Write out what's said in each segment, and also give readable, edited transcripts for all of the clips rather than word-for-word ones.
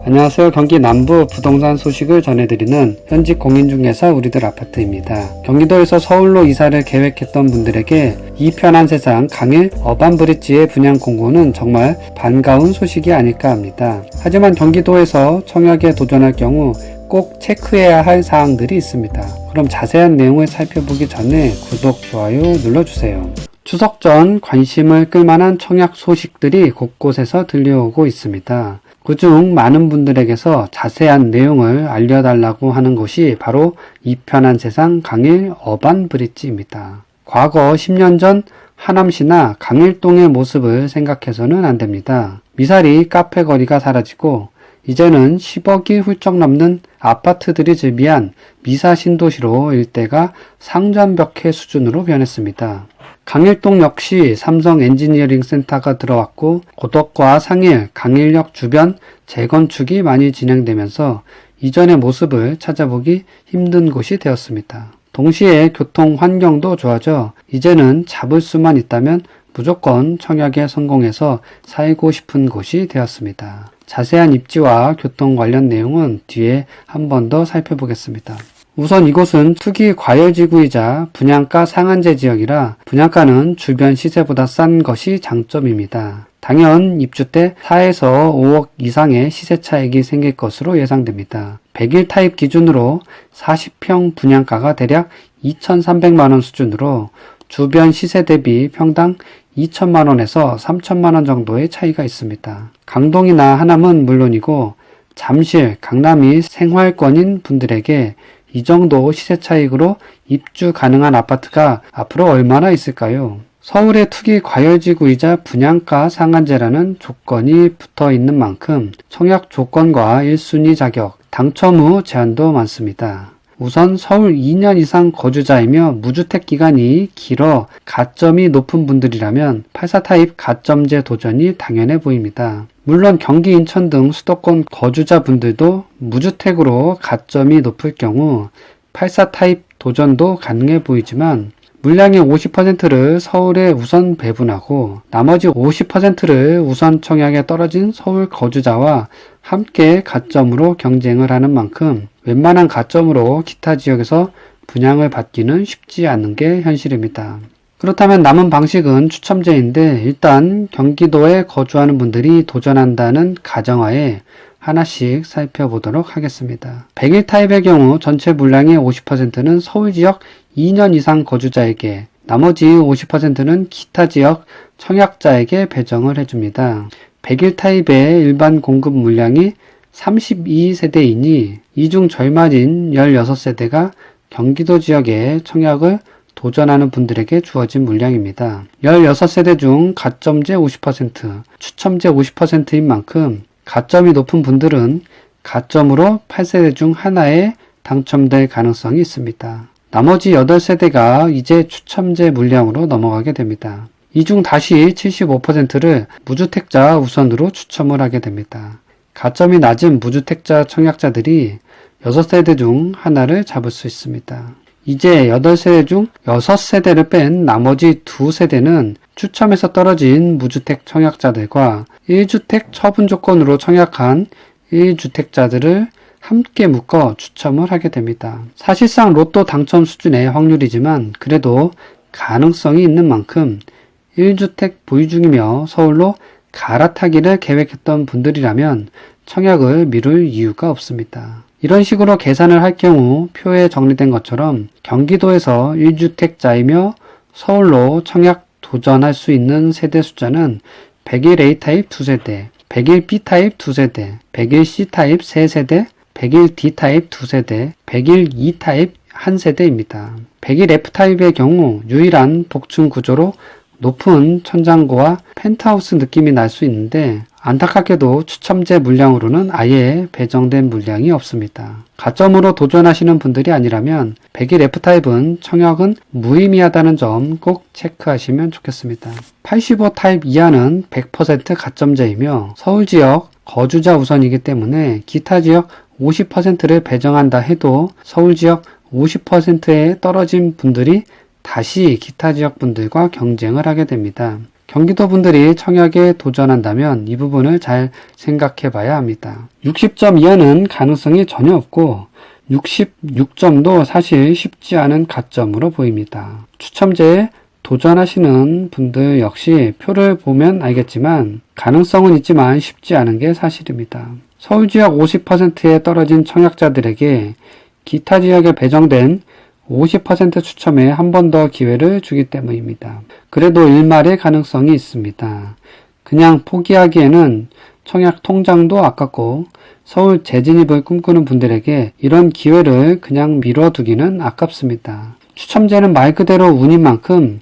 안녕하세요. 경기 남부 부동산 소식을 전해드리는 현직 공인중개사 우리들 아파트입니다. 경기도에서 서울로 이사를 계획했던 분들에게 이 편한 세상 강일 어반브릿지의 분양 공고는 정말 반가운 소식이 아닐까 합니다. 하지만 경기도에서 청약에 도전할 경우 꼭 체크해야 할 사항들이 있습니다. 그럼 자세한 내용을 살펴보기 전에 구독, 좋아요 눌러주세요. 추석 전 관심을 끌만한 청약 소식들이 곳곳에서 들려오고 있습니다. 그중 많은 분들에게서 자세한 내용을 알려달라고 하는 곳이 바로 이 편한 세상 강일 어반브릿지입니다. 과거 10년 전 하남시나 강일동의 모습을 생각해서는 안 됩니다. 미사리 카페 거리가 사라지고 이제는 10억이 훌쩍 넘는 아파트들이 즐비한 미사신도시로 일대가 상전벽해 수준으로 변했습니다. 강일동 역시 삼성 엔지니어링 센터가 들어왔고 고덕과 상일, 강일역 주변 재건축이 많이 진행되면서 이전의 모습을 찾아보기 힘든 곳이 되었습니다. 동시에 교통 환경도 좋아져 이제는 잡을 수만 있다면 무조건 청약에 성공해서 살고 싶은 곳이 되었습니다. 자세한 입지와 교통 관련 내용은 뒤에 한 번 더 살펴보겠습니다. 우선 이곳은 투기 과열지구이자 분양가 상한제 지역이라 분양가는 주변 시세보다 싼 것이 장점입니다. 당연 입주 때 4에서 5억 이상의 시세 차익이 생길 것으로 예상됩니다. 100일 타입 기준으로 40평 분양가가 대략 2,300만원 수준으로 주변 시세 대비 평당 2천만원에서 3천만원 정도의 차이가 있습니다. 강동이나 하남은 물론이고 잠실, 강남이 생활권인 분들에게 이 정도 시세 차익으로 입주 가능한 아파트가 앞으로 얼마나 있을까요? 서울의 투기 과열지구이자 분양가 상한제라는 조건이 붙어 있는 만큼 청약 조건과 1순위 자격, 당첨 후 제한도 많습니다. 우선 서울 2년 이상 거주자이며 무주택 기간이 길어 가점이 높은 분들이라면 84 타입 가점제 도전이 당연해 보입니다. 물론 경기 인천 등 수도권 거주자분들도 무주택으로 가점이 높을 경우 84 타입 도전도 가능해 보이지만 물량의 50%를 서울에 우선 배분하고 나머지 50%를 우선 청약에 떨어진 서울 거주자와 함께 가점으로 경쟁을 하는 만큼 웬만한 가점으로 기타 지역에서 분양을 받기는 쉽지 않은 게 현실입니다. 그렇다면 남은 방식은 추첨제인데 일단 경기도에 거주하는 분들이 도전한다는 가정하에 하나씩 살펴보도록 하겠습니다. 100일 타입의 경우 전체 물량의 50%는 서울 지역 2년 이상 거주자에게, 나머지 50%는 기타 지역 청약자에게 배정을 해줍니다. 100일 타입의 일반 공급 물량이 32세대이니 이 중 절반인 16세대가 경기도 지역에 청약을 도전하는 분들에게 주어진 물량입니다. 16세대 중 가점제 50%, 추첨제 50%인 만큼 가점이 높은 분들은 가점으로 8세대 중 하나에 당첨될 가능성이 있습니다. 나머지 8세대가 이제 추첨제 물량으로 넘어가게 됩니다. 이 중 다시 75%를 무주택자 우선으로 추첨을 하게 됩니다. 가점이 낮은 무주택자 청약자들이 6세대 중 하나를 잡을 수 있습니다. 이제 8세대 중 6세대를 뺀 나머지 2세대는 추첨에서 떨어진 무주택 청약자들과 1주택 처분 조건으로 청약한 1주택자들을 함께 묶어 추첨을 하게 됩니다. 사실상 로또 당첨 수준의 확률이지만 그래도 가능성이 있는 만큼 1주택 보유 중이며 서울로 갈아타기를 계획했던 분들이라면 청약을 미룰 이유가 없습니다. 이런 식으로 계산을 할 경우 표에 정리된 것처럼 경기도에서 1주택자이며 서울로 청약 도전할 수 있는 세대 숫자는 100일 A타입 2세대, 100일 B타입 2세대, 100일 C타입 3세대, 100일 D타입 2세대, 100일 E타입 1세대입니다. 100일 F타입의 경우 유일한 복층 구조로 높은 천장고와 펜트하우스 느낌이 날 수 있는데 안타깝게도 추첨제 물량으로는 아예 배정된 물량이 없습니다. 가점으로 도전하시는 분들이 아니라면 100일 F타입은 청약은 무의미하다는 점 꼭 체크하시면 좋겠습니다. 85 타입 이하는 100% 가점제이며 서울 지역 거주자 우선이기 때문에 기타 지역 50%를 배정한다 해도 서울 지역 50%에 떨어진 분들이 다시 기타 지역 분들과 경쟁을 하게 됩니다. 경기도 분들이 청약에 도전한다면 이 부분을 잘 생각해 봐야 합니다. 60점 이하는 가능성이 전혀 없고 66점도 사실 쉽지 않은 가점으로 보입니다. 추첨제에 도전하시는 분들 역시 표를 보면 알겠지만 가능성은 있지만 쉽지 않은 게 사실입니다. 서울 지역 50%에 떨어진 청약자들에게 기타 지역에 배정된 50% 추첨에 한 번 더 기회를 주기 때문입니다. 그래도 일말의 가능성이 있습니다. 그냥 포기하기에는 청약 통장도 아깝고 서울 재진입을 꿈꾸는 분들에게 이런 기회를 그냥 미뤄두기는 아깝습니다. 추첨제는 말 그대로 운인 만큼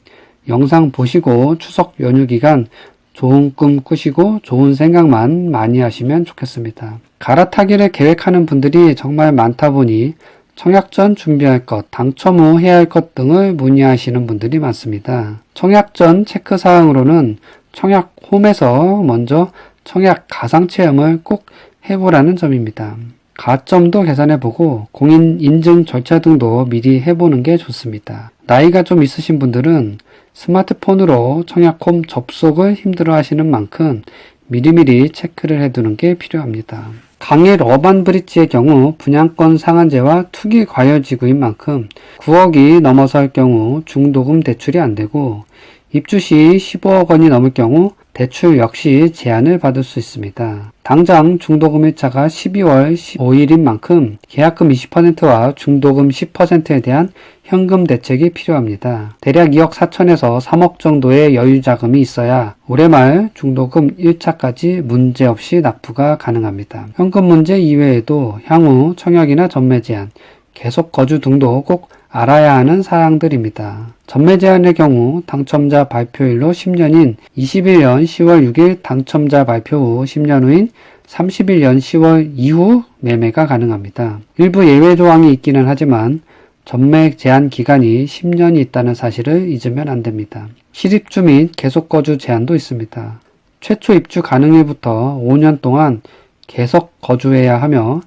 영상 보시고 추석 연휴 기간 좋은 꿈 꾸시고 좋은 생각만 많이 하시면 좋겠습니다. 갈아타기를 계획하는 분들이 정말 많다 보니 청약 전 준비할 것, 당첨 후 해야 할 것 등을 문의하시는 분들이 많습니다. 청약 전 체크사항으로는 청약 홈에서 먼저 청약 가상체험을 꼭 해보라는 점입니다. 가점도 계산해보고 공인 인증 절차 등도 미리 해보는 게 좋습니다. 나이가 좀 있으신 분들은 스마트폰으로 청약홈 접속을 힘들어 하시는 만큼 미리미리 체크를 해두는 게 필요합니다. 강일 어반브릿지의 경우 분양권 상한제와 투기 과열지구인 만큼 9억이 넘어설 경우 중도금 대출이 안되고 입주 시 15억 원이 넘을 경우 대출 역시 제한을 받을 수 있습니다. 당장 중도금 일차가 12월 15일인 만큼 계약금 20%와 중도금 10%에 대한 현금 대책이 필요합니다. 대략 2억 4천에서 3억 정도의 여유 자금이 있어야 올해 말 중도금 1차까지 문제없이 납부가 가능합니다. 현금 문제 이외에도 향후 청약이나 전매 제한, 계속 거주 등도 꼭 알아야 하는 사항들입니다. 전매 제한의 경우 당첨자 발표일로 10년인 21년 10월 6일 당첨자 발표 후 10년 후인 31년 10월 이후 매매가 가능합니다. 일부 예외 조항이 있기는 하지만 전매 제한 기간이 10년이 있다는 사실을 잊으면 안 됩니다. 실입주 및 계속 거주 제한도 있습니다. 최초 입주 가능일부터 5년 동안 계속 거주해야 하며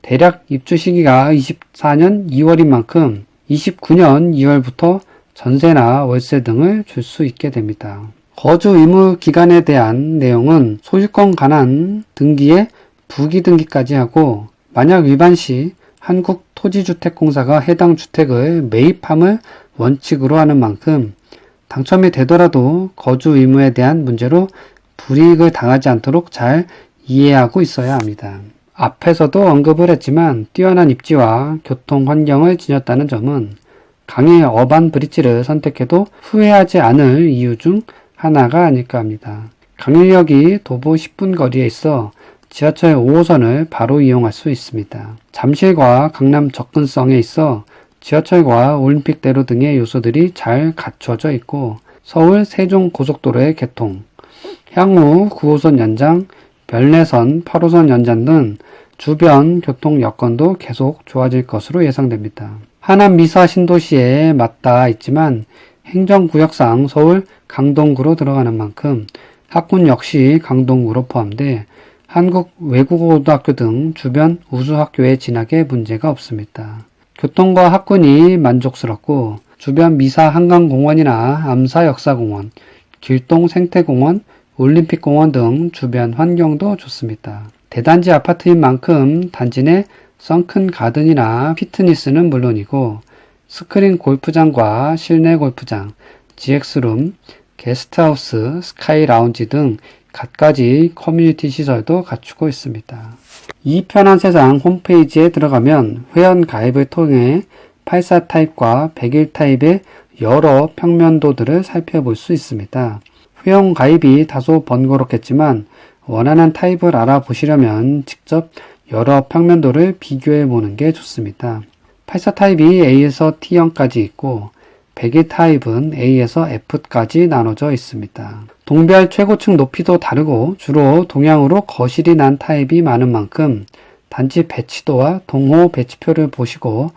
대략 입주 시기가 24년 2월인 만큼 29년 2월부터 전세나 월세 등을 줄 수 있게 됩니다. 거주 의무 기간에 대한 내용은 소유권 관한 등기에 부기 등기까지 하고 만약 위반 시 한국토지주택공사가 해당 주택을 매입함을 원칙으로 하는 만큼 당첨이 되더라도 거주 의무에 대한 문제로 불이익을 당하지 않도록 잘 이해하고 있어야 합니다. 앞에서도 언급을 했지만 뛰어난 입지와 교통 환경을 지녔다는 점은 강의 어반 브릿지를 선택해도 후회하지 않을 이유 중 하나가 아닐까 합니다. 강일역이 도보 10분 거리에 있어 지하철 5호선을 바로 이용할 수 있습니다. 잠실과 강남 접근성에 있어 지하철과 올림픽대로 등의 요소들이 잘 갖춰져 있고 서울 세종 고속도로의 개통, 향후 9호선 연장, 별내선 8호선 연장 등 주변 교통 여건도 계속 좋아질 것으로 예상됩니다. 하남 미사 신도시에 맞닿아 있지만 행정구역상 서울 강동구로 들어가는 만큼 학군 역시 강동구로 포함돼 한국 외국어고등학교 등 주변 우수학교에 진학에 문제가 없습니다. 교통과 학군이 만족스럽고 주변 미사 한강공원이나 암사 역사공원, 길동 생태공원, 올림픽공원 등 주변 환경도 좋습니다. 대단지 아파트인 만큼 단지 내 선큰 가든이나 피트니스는 물론이고 스크린 골프장과 실내 골프장, GX룸, 게스트하우스, 스카이 라운지 등 갖가지 커뮤니티 시설도 갖추고 있습니다. 이 편한 세상 홈페이지에 들어가면 회원 가입을 통해 84 타입과 101 타입의 여러 평면도들을 살펴볼 수 있습니다. 회원 가입이 다소 번거롭겠지만 원하는 타입을 알아보시려면 직접 여러 평면도를 비교해 보는 게 좋습니다. 84 타입이 A에서 T형까지 있고 101 타입은 A에서 F까지 나눠져 있습니다. 동별 최고층 높이도 다르고 주로 동향으로 거실이 난 타입이 많은 만큼 단지 배치도와 동호 배치표를 보시고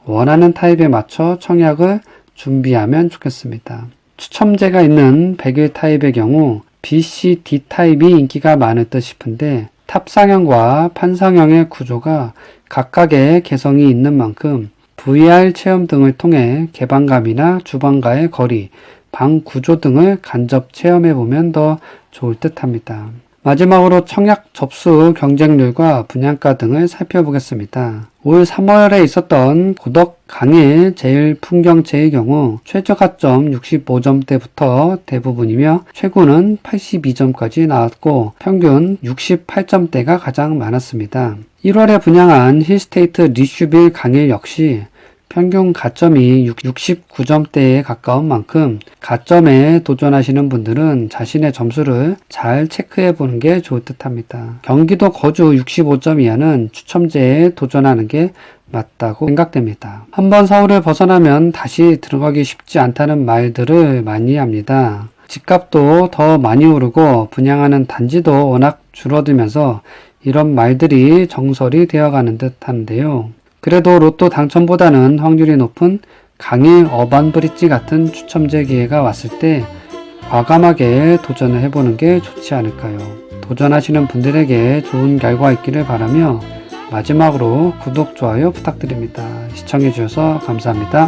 원하는 타입에 맞춰 청약을 준비하면 좋겠습니다. 추첨제가 있는 101 타입의 경우 B, C, D 타입이 인기가 많을 듯 싶은데 탑상형과 판상형의 구조가 각각의 개성이 있는 만큼 VR 체험 등을 통해 개방감이나 주방과의 거리, 방 구조 등을 간접 체험해보면 더 좋을 듯 합니다. 마지막으로 청약 접수 경쟁률과 분양가 등을 살펴보겠습니다. 올 3월에 있었던 고덕 강일 제일풍경채의 경우 최저 가점 65점대부터 대부분이며 최고는 82점까지 나왔고 평균 68점대가 가장 많았습니다. 1월에 분양한 힐스테이트 리슈빌 강일 역시 평균 가점이 69점대에 가까운 만큼 가점에 도전하시는 분들은 자신의 점수를 잘 체크해 보는 게 좋을 듯 합니다. 경기도 거주 65점 이하는 추첨제에 도전하는 게 맞다고 생각됩니다. 한번 서울을 벗어나면 다시 들어가기 쉽지 않다는 말들을 많이 합니다. 집값도 더 많이 오르고 분양하는 단지도 워낙 줄어들면서 이런 말들이 정설이 되어가는 듯 하는데요. 그래도 로또 당첨보다는 확률이 높은 강일 어반브릿지 같은 추첨제 기회가 왔을 때 과감하게 도전을 해보는 게 좋지 않을까요? 도전하시는 분들에게 좋은 결과 있기를 바라며 마지막으로 구독, 좋아요 부탁드립니다. 시청해주셔서 감사합니다.